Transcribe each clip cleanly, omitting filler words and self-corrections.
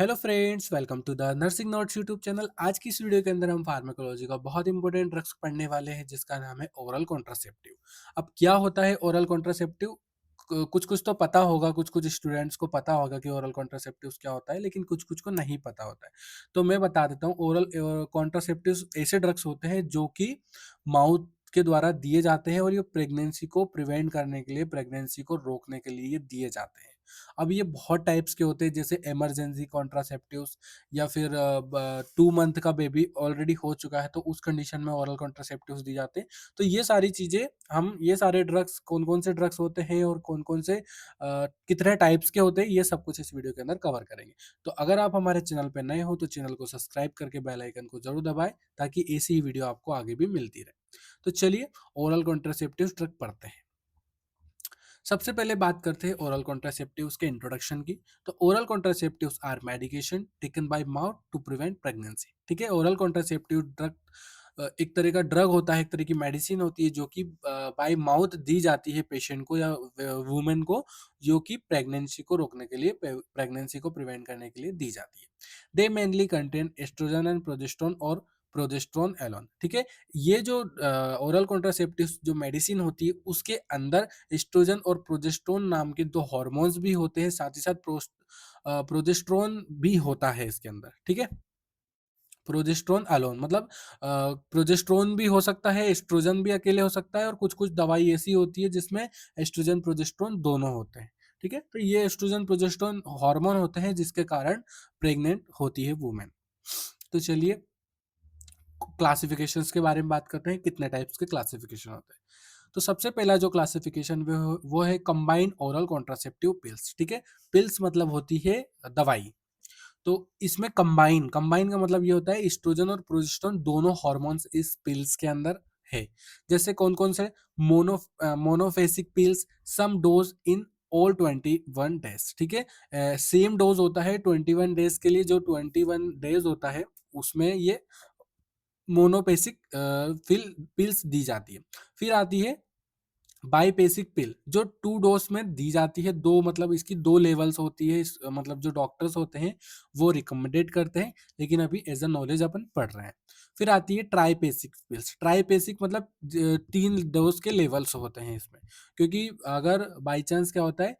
Hello friends, welcome to the nursing notes YouTube channel. आज की इस वीडियो के अंदर हम फार्माकोलॉजी का बहुत इंपॉर्टेंट ड्रग्स पढ़ने वाले हैं जिसका नाम है ओरल कॉन्ट्रासेप्टिव। अब क्या होता है ओरल कॉन्ट्रासेप्टिव? कुछ कुछ तो पता होगा, कुछ कुछ स्टूडेंट्स को पता होगा कि ओरल कॉन्ट्रासेप्टिव क्या होता है, लेकिन कुछ कुछ को नहीं पता होता है। तो मैं बता देता हूँ, ओरल कॉन्ट्रासेप्टिव ऐसे ड्रग्स होते हैं जो कि माउथ के द्वारा दिए जाते हैं और ये प्रेगनेंसी को प्रिवेंट करने के लिए, प्रेगनेंसी को रोकने के लिए ये दिए जाते हैं। अब ये बहुत टाइप्स के होते हैं, जैसे इमरजेंसी कॉन्ट्रासेप्टिव्स, या फिर 2 मंथ का बेबी ऑलरेडी हो चुका है तो उस कंडीशन में ओरल कॉन्ट्रासेप्टिव्स दी जाते हैं। तो ये सारी चीजें, हम ये सारे ड्रग्स कौन कौन से ड्रग्स होते हैं और कौन कौन से कितने टाइप्स के होते हैं, ये सब कुछ इस वीडियो के अंदर कवर करेंगे। तो अगर आप हमारे चैनल पर नए हो तो चैनल को सब्सक्राइब करके बेल आइकन को जरूर दबाएं, ताकि ऐसी ही वीडियो आपको आगे भी मिलती रहे। तो चलिए ओरल कॉन्ट्रासेप्टिव्स ड्रग पढ़ते हैं। सबसे पहले बात करते हैं ओरल कॉन्ट्रासेप्टिव्स के इंट्रोडक्शन की। तो oral contraceptives are medication taken by mouth to prevent pregnancy. ठीक है, ओरल कॉन्ट्रासेप्टिव ड्रग एक तरह का ड्रग होता है, एक तरह की मेडिसिन होती है जो कि बाय माउथ दी जाती है पेशेंट को या वुमेन को, जो कि प्रेगनेंसी को रोकने के लिए, प्रेगनेंसी को प्रिवेंट करने के लिए दी जाती है। They mainly contain oestrogen and progesterone और प्रोजेस्टेरोन एलोन। ठीक है, ये जो ओरल कॉन्ट्रासेप्टिव्स जो मेडिसिन होती है उसके अंदर एस्ट्रोजन और प्रोजेस्टेरोन नाम के दो हार्मोन्स भी होते हैं, साथ ही साथ प्रोजेस्टेरोन भी होता है इसके अंदर। ठीक है, प्रोजेस्टेरोन अलोन मतलब प्रोजेस्टेरोन भी हो सकता है, एस्ट्रोजन भी अकेले हो सकता है, और कुछ कुछ दवाई ऐसी होती है जिसमें एस्ट्रोजन प्रोजेस्टेरोन दोनों होते हैं। ठीक है, तो ये एस्ट्रोजन प्रोजेस्टेरोन हार्मोन होते हैं जिसके कारण प्रेग्नेंट होती है वुमेन। तो चलिए क्लासिफिकेशंस के बारे में बात करते हैं, कितने टाइप्स के क्लासिफिकेशन होते हैं। तो सबसे पहला जो क्लासिफिकेशन वो है कंबाइंड ओरल कॉन्ट्रासेप्टिव पिल्स। ठीक है, पिल्स मतलब होती है दवाई। तो इसमें कंबाइन कंबाइन का मतलब ये होता है एस्ट्रोजन और प्रोजेस्टेरोन दोनों हार्मोन्स इस पिल्स के अंदर है। जैसे कौन कौन से? Monophasic pills, same dose in all 21 days. ठीक है, सेम डोज होता है 21 डेज के लिए, जो 21 डेज होता है उसमें ये मोनोपेसिक पिल्स दी जाती है। फिर आती है बाईपेसिक पिल, जो 2 डोज में दी जाती है। दो मतलब इसकी दो लेवल्स होती है, मतलब जो डॉक्टर्स होते हैं वो रिकमेंडेड करते हैं, लेकिन अभी एज अ नॉलेज अपन पढ़ रहे हैं। फिर आती है ट्राईपेसिक पिल्स। ट्राईपेसिक मतलब 3 डोज के लेवल्स होते हैं इसमें, क्योंकि अगर बाई चांस क्या होता है,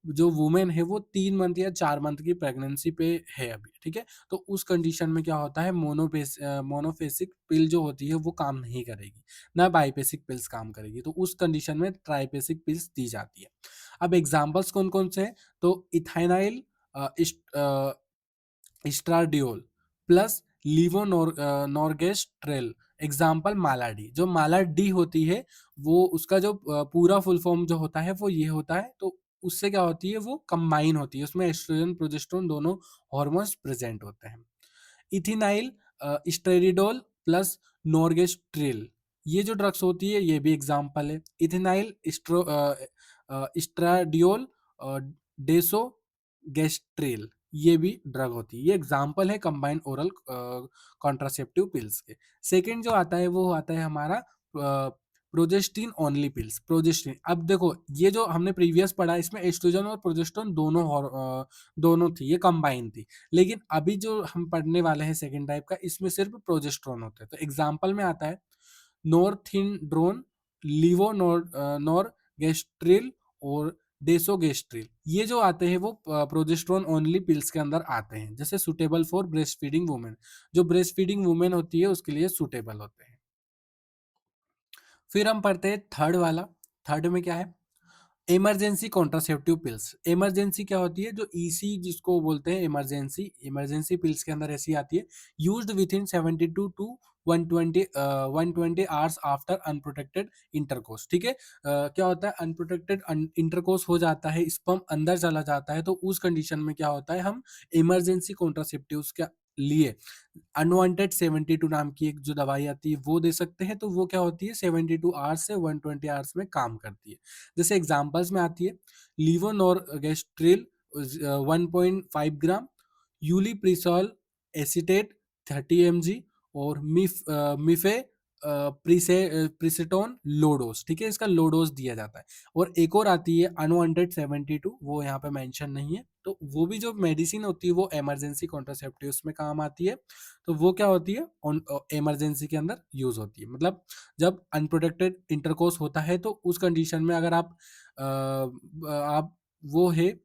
जो वुमेन है वो 3 मंथ या 4 मंथ की प्रेगनेंसी पे है अभी। ठीक है, तो उस कंडीशन में क्या होता है, मोनोफेसिक पिल जो होती है वो काम नहीं करेगी, ना बाईपेसिक पिल्स काम करेगी। तो उस कंडीशन में ट्राईपेसिक पिल्स दी जाती है। अब एग्जांपल्स कौन कौन से हैं? तो इथाइनाइल इस्ट्राडियोल प्लस नॉर्गेस्ट्रेल। एग्जाम्पल मालाडी। जो मालाडी होती है वो उसका जो पूरा फुल फॉर्म जो होता है वो ये होता है। तो उससे क्या होती है, वो कंबाइन होती है, उसमें एस्ट्रोजन प्रोजेस्टेरोन दोनों हॉर्मोन्स प्रेजेंट होते हैं। इथिनाइल स्टेरिडोल प्लस नॉर्गेस्ट्रेल, ये जो ड्रग्स होती है ये भी एग्जाम्पल है। इथिनाइल स्ट्राडियोल डेसो गेस्ट्रेल, ये भी ड्रग होती है। ये एग्जाम्पल है कंबाइंड ओरल कॉन्ट्रासेप्टिव पिल्स के। सेकेंड जो आता है वो आता है हमारा प्रोजेस्टिन ओनली पिल्स। प्रोजेस्टिन, अब देखो ये जो हमने प्रीवियस पढ़ा इसमें एस्ट्रोजन और प्रोजेस्टेरोन दोनों थी, ये कंबाइन थी। लेकिन अभी जो हम पढ़ने वाले हैं सेकेंड टाइप का, इसमें सिर्फ प्रोजेस्टेरोन होते हैं। तो एग्जाम्पल में आता है नॉर्थिनड्रोन, नॉरगेस्ट्रिल और डेसोगेस्ट्रिल। ये जो आते हैं वो प्रोजेस्टेरोन ओनली पिल्स के अंदर आते हैं, जैसे suitable for breast feeding women. जो ब्रेस्ट फीडिंग वुमेन होती है उसके लिए सुटेबल होते हैं। फिर हम पढ़ते हैं थर्ड वाला। थर्ड में क्या है? Emergency contraceptive pills. इमरजेंसी क्या होती है? जो ईसी जिसको बोलते हैं इमरजेंसी, इमरजेंसी पिल्स के अंदर ऐसी आती है। Used within 72 to 120 hours after unprotected intercourse. ठीक है, क्या होता है, अनप्रोटेक्टेड इंटरकोर्स हो जाता है, स्पर्म अंदर चला जाता है, तो उस कंडीशन में क्या होता है, हम इमरजेंसी कॉन्ट्रासेप्टिव्स के लिए अनवांटेड 72 नाम की एक जो दवाई आती है वो दे सकते हैं। तो वो क्या होती है, 72 आवर्स से 120 आवर्स में काम करती है। जैसे एग्जांपल्स में आती है लीवोनॉर्गेस्ट्रिल 1.5 ग्राम, यूलिप्रिसॉल एसीटेट 30 mg, और मिफे प्रिसेटोन लो डोज, ठीक है, इसका लो डोज दिया जाता है। और एक और आती है अनवांटेड 72, वो यहाँ पे मेंशन नहीं है, तो वो भी जो मेडिसिन होती है वो इमरजेंसी कॉन्ट्रासेप्टिव्स में काम आती है। तो वो क्या होती है, इमरजेंसी के अंदर यूज होती है, मतलब जब अनप्रोटेक्टेड इंटरकोर्स होता है तो उस कंडीशन में अगर आप वो है,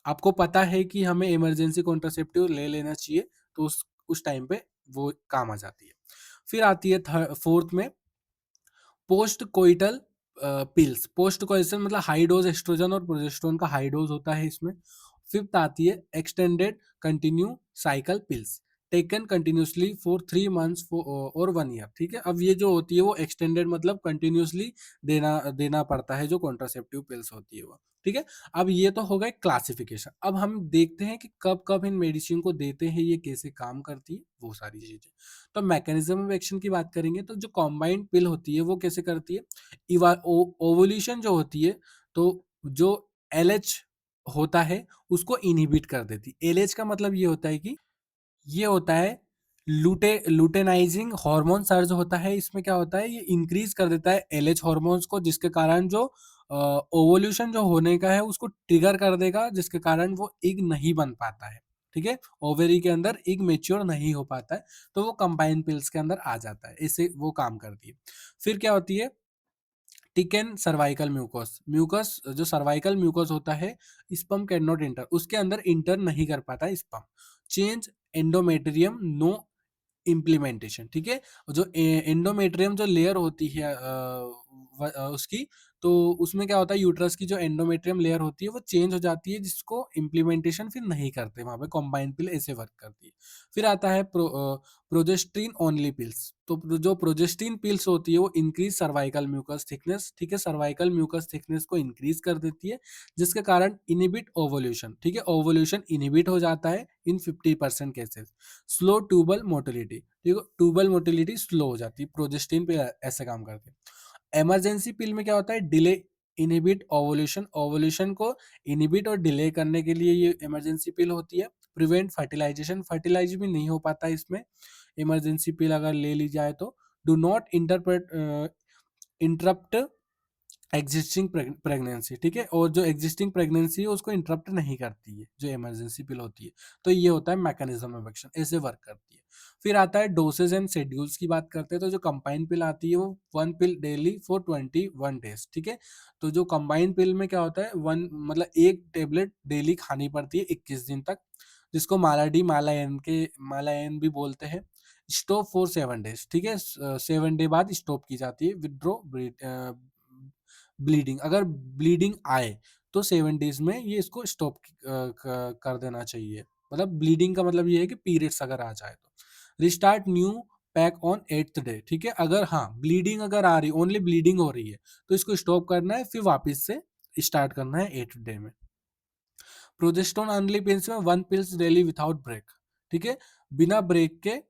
आपको पता है कि हमें इमरजेंसी कॉन्ट्रासेप्टिव ले लेना चाहिए, तो उस टाइम पे वो काम आ जाती है। फिर आती है फोर्थ में post coital pills. Post coital मतलब हाई डोज एस्ट्रोजन और प्रोजेस्टेरोन का हाई डोज होता है इसमें। फिफ्थ आती है extended continue cycle pills, taken continuously for 3 months और 1 ईयर, ठीक है। अब ये जो होती है वो एक्सटेंडेड मतलब कंटिन्यूसली देना देना पड़ता है, जो कॉन्ट्रासेप्टिव पिल्स होती है वो, ठीक है। अब ये तो हो गए क्लासिफिकेशन। अब हम देखते हैं कि कब कब इन मेडिसिन को देते हैं, ये कैसे काम करती है, वो सारी चीजें। तो मैकेनिज्म ऑफ एक्शन की बात करेंगे तो जो कॉम्बाइंड पिल होती है वो कैसे करती है, ओवोल्यूशन जो होती है, तो जो एलएच होता है उसको इनहिबिट कर देती है। एलएच का मतलब ये होता है कि ये होता है लुटेनाइजिंग हार्मोन सर्ज होता है। इसमें क्या होता है, ये इंक्रीज कर देता है एलएच हार्मोन्स को, जिसके कारण जो ओवोल्यूशन जो होने का है उसको ट्रिगर कर देगा, जिसके कारण वो इग नहीं बन पाता है, ठीक है। ओवेरी के अंदर इग मेच्योर नहीं हो पाता है, तो वो कंबाइन पिल्स के अंदर आ जाता है, इससे वो काम करती है। फिर क्या होती है, टिकन सर्वाइकल म्यूकस। म्यूकस जो सर्वाइकल म्यूकस होता है, स्पर्म कैन नॉट इंटर, उसके अंदर इंटर नहीं कर पाता sperm. Change endometrium no implementation, ठीक है। जो एंडोमेट्रियम जो लेयर होती है उसकी, तो उसमें क्या होता है, यूट्रस की जो एंडोमेट्रियम लेयर होती है वो चेंज हो जाती है, जिसको इम्प्लीमेंटेशन फिर नहीं करते, वहां पे कॉम्बाइन पिल ऐसे वर्क करती है। फिर आता है प्रोजेस्ट्रीन ओनली पिल्स। तो जो प्रोजेस्टीन पिल्स होती है वो इंक्रीज सर्वाइकल म्यूकस थिकनेस, ठीक है, सर्वाइकल म्यूकस थिकनेस को इंक्रीज कर देती है, जिसके कारण इनिबिट ओवोल्यूशन, ठीक है, ओवोल्यूशन इनिबिट हो जाता है इन 50% केसेस। स्लो ट्यूबल मोटिलिटी, ठीक है, ट्यूबल मोटिलिटी स्लो हो जाती है, प्रोजेस्टिन पे ऐसे काम करते हैं। इमरजेंसी पिल में क्या होता है, डिले इनहिबिट ओवोल्यूशन, ओवोल्यूशन को इनहिबिट और डिले करने के लिए ये इमरजेंसी पिल होती है। प्रिवेंट फर्टिलाइजेशन, फर्टिलाइज भी नहीं हो पाता इसमें इमरजेंसी पिल अगर ले ली जाए तो। Do not interrupt existing pregnancy, ठीक है, और जो एग्जिस्टिंग प्रेगनेंसी है उसको इंटरप्ट नहीं करती है जो इमरजेंसी पिल होती है। तो ये होता है मैकेनिज्म ऑफ एक्शन, ऐसे वर्क करती है। फिर आता है डोसेज एंड शेड्यूल्स की बात करते हैं, तो जो कंबाइन पिल आती है वो 1 पिल डेली फॉर 21 डेज, ठीक है। तो जो कंबाइन पिल में क्या होता है, वन मतलब एक टेबलेट डेली खानी पड़ती है 21 दिन तक, जिसको माला एन भी बोलते हैं। स्टॉप फॉर 7 डेज, ठीक है, 7 डे बाद स्टॉप की जाती है। विदड्रॉ ब्लीडिंग, अगर ब्लीडिंग आए तो 7 डेज में ये इसको स्टॉप कर देना चाहिए। मतलब ब्लीडिंग का मतलब ये है कि पीरियड्स अगर आ जाए तो। Restart new pack on 8th day, ठीक है, अगर हाँ ब्लीडिंग अगर आ रही, ओनली ब्लीडिंग हो रही है, तो इसको स्टॉप करना है, फिर वापस से स्टार्ट करना है 8th डे में। प्रोजेस्टेरोन ओनली पिल्स में 1 पिल्स डेली विदाउट ब्रेक, ठीक है, बिना ब्रेक के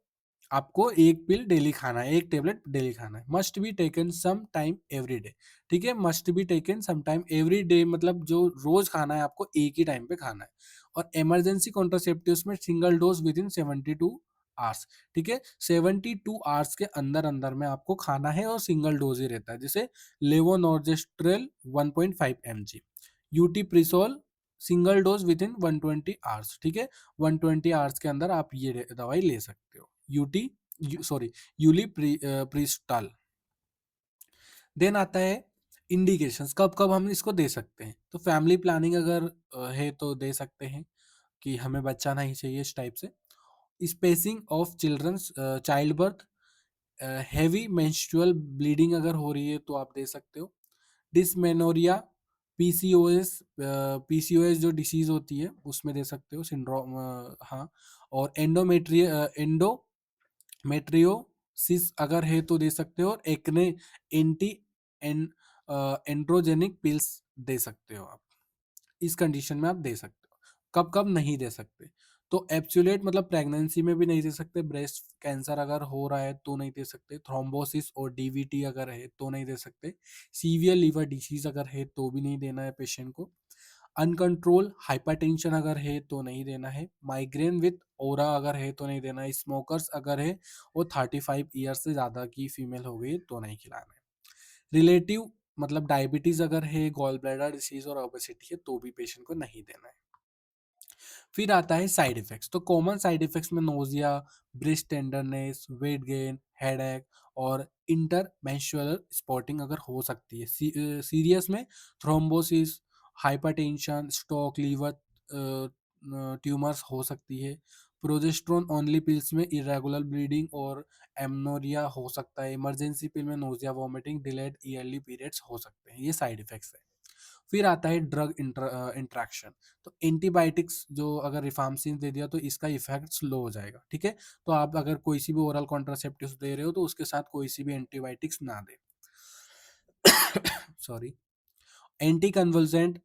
आपको एक पिल डेली खाना है, एक टेबलेट डेली खाना है। Must be taken same time every day, ठीक है, must be taken same time every day मतलब जो रोज खाना है आपको एक ही टाइम पे खाना है। और इमरजेंसी कॉन्ट्रासेप्टिव्स में single dose within 72 hours, ठीक है, 72 आवर्स के अंदर अंदर में आपको खाना है और सिंगल डोज ही रहता है। जैसे levonorgestrel 1.5 mg, ulipristal single dose within 120 hours, ठीक है, 120 आवर्स के अंदर आप ये दवाई ले सकते हो। यूटी सॉरी यूली प्रिस्टाल। देन आता है इंडिकेशंस, कब कब हम इसको दे सकते हैं। तो फैमिली प्लानिंग अगर है तो दे सकते हैं कि हमें बच्चा नहीं चाहिए इस टाइप से। Spacing of childrens child birth, heavy menstrual bleeding अगर हो रही है तो आप दे सकते हो। डिसमेनोरिया, पीसीओएस, पीसीओएस जो डिसीज होती है उसमें दे सकते हो, सिंड्रोम, हाँ। और एंडोमेट्रियोसिस अगर है तो दे सकते हो, और acne antiandrogenic pills दे सकते हो आप, इस कंडीशन में आप दे सकते हो। कब कब नहीं दे सकते, तो एब्सोल्यूट मतलब प्रेगनेंसी में भी नहीं दे सकते, ब्रेस्ट कैंसर अगर हो रहा है तो नहीं दे सकते, थ्रोम्बोसिस और डीवीटी अगर है तो नहीं दे सकते, सीवियर लीवर डिसीज अगर है तो भी नहीं देना है पेशेंट को। अनकंट्रोल हाइपरटेंशन अगर है तो नहीं देना है, माइग्रेन विथ ओरा अगर है तो नहीं देना है, स्मोकर्स अगर है वो 35 ईयर्स से ज़्यादा की फीमेल हो गई तो नहीं खिलाना है, रिलेटिव मतलब डायबिटीज अगर है, गॉल ब्लैडर डिसीज और ओबेसिटी है तो भी पेशेंट को नहीं देना है। फिर आता है साइड इफेक्ट्स। तो कॉमन साइड इफेक्ट्स में nausea, breast tenderness, weight gain, headache और इंटरमेंस्ट्रुअल स्पॉटिंग अगर हो सकती है। सीरियस में thrombosis, hypertension, stroke, liver tumours हो सकती है। प्रोजेस्ट्रोन ओनली पिल्स में इरेगुलर ब्लीडिंग और एमनोरिया हो सकता है। इमरजेंसी पिल में nausea, vomiting, delayed early periods हो सकते हैं। ये साइड इफेक्ट्स है। फिर आता है ड्रग इंट्रैक्शन। तो एंटीबायोटिक्स जो अगर रिफार्मसिन दे दिया तो इसका इफेक्ट स्लो हो जाएगा, ठीक है। तो आप अगर कोई सी भी ओरल कॉन्ट्रासेप्टिव दे रहे हो तो उसके साथ कोई सी भी एंटीबायोटिक्स ना दे। सॉरी। एंटी कन्वल्जेंट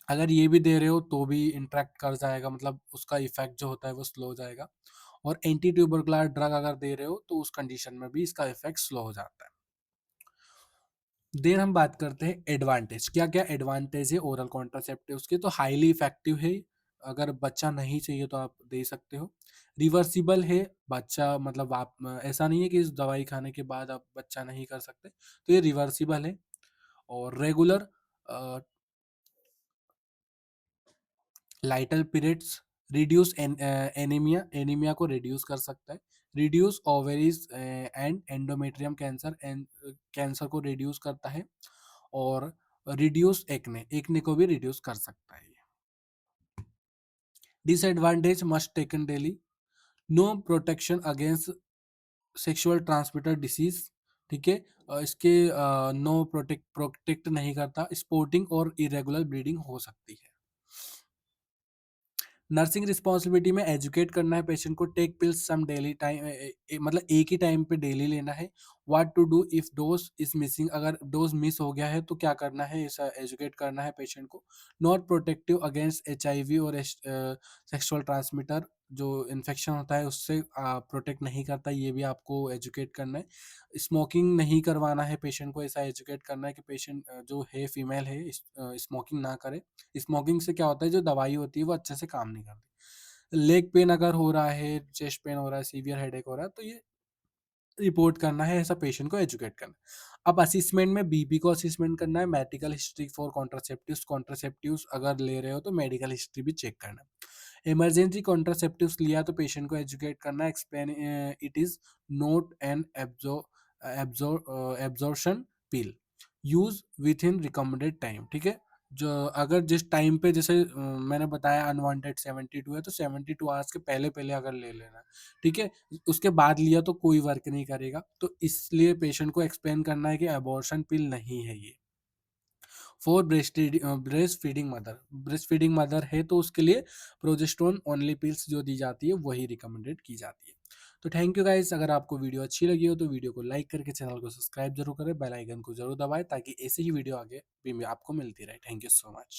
अगर ये भी दे रहे हो तो भी इंट्रैक्ट कर जाएगा, मतलब उसका इफेक्ट जो होता है वो स्लो हो जाएगा। और एंटी ट्यूबरकुलर ड्रग अगर दे रहे हो तो उस कंडीशन में भी इसका इफेक्ट स्लो हो जाता है। देन हम बात करते हैं एडवांटेज। क्या क्या एडवांटेज है ओरल कॉन्ट्रासेप्टिव्स के। तो हाईली इफेक्टिव है, अगर बच्चा नहीं चाहिए तो आप दे सकते हो। रिवर्सिबल है, बच्चा मतलब आप ऐसा नहीं है कि इस दवाई खाने के बाद आप बच्चा नहीं कर सकते, तो ये रिवर्सिबल है। और regular little periods, reduce anaemia, anaemia को रिड्यूस कर सकता है। Reduce ovaries and endometrium cancer, and cancer को रिड्यूस करता है। और रिड्यूस एक्ने, एक्ने को भी रिड्यूस कर सकता है। Disadvantage must taken daily, no protection against sexual transmitted disease, ठीक है। इसके नो प्रोटेक्ट नहीं करता, स्पोर्टिंग और इरेगुलर ब्लीडिंग हो सकती है। नर्सिंग रिस्पॉन्सिबिलिटी में एजुकेट करना है पेशेंट को, take pills same daily time, मतलब एक ही टाइम पे डेली लेना है। What to do if dose is missing, अगर डोज मिस हो गया है तो क्या करना है, ऐसा एजुकेट करना है पेशेंट को। नॉट प्रोटेक्टिव अगेंस्ट HIV और सेक्सुअल ट्रांसमीटर, जो इन्फेक्शन होता है उससे प्रोटेक्ट नहीं करता, ये भी आपको एजुकेट करना है। स्मोकिंग नहीं करवाना है पेशेंट को, ऐसा एजुकेट करना है कि पेशेंट जो है फीमेल है स्मोकिंग ना करे। स्मोकिंग से क्या होता है, जो दवाई होती है वो अच्छे से काम नहीं करती। लेग पेन अगर हो रहा है, चेस्ट पेन हो रहा है, सीवियर हेडेक हो रहा है तो ये रिपोर्ट करना है, ऐसा पेशेंट को एजुकेट करना है। अब असिस्मेंट में बीपी को असिस्मेंट करना है, medical history for contraceptives, contraceptives अगर ले रहे हो तो मेडिकल हिस्ट्री भी चेक करना है। इमरजेंसी कॉन्ट्रासेप्टिव्स लिया तो पेशेंट को एजुकेट करना है, explain it is not an abortion pill, use within recommended time, ठीक है। जो अगर जिस टाइम पे जैसे मैंने बताया अनवांटेड 72 है तो 72 आवर्स के पहले पहले अगर ले लेना, ठीक है। उसके बाद लिया तो कोई वर्क नहीं करेगा, तो इसलिए पेशेंट को एक्सप्लेन करना है कि अबॉर्शन पिल नहीं है ये। फॉर ब्रेस्ट फीडिंग मदर है तो उसके लिए प्रोजेस्टेरोन ओनली पिल्स जो दी जाती है वही रिकमेंडेड की जाती है। तो थैंक यू गाइस, अगर आपको वीडियो अच्छी लगी हो तो वीडियो को लाइक करके चैनल को सब्सक्राइब जरूर करें, बेल आइकन को जरूर दबाएं ताकि ऐसी ही वीडियो आगे भी आपको मिलती रहे। Thank you so much.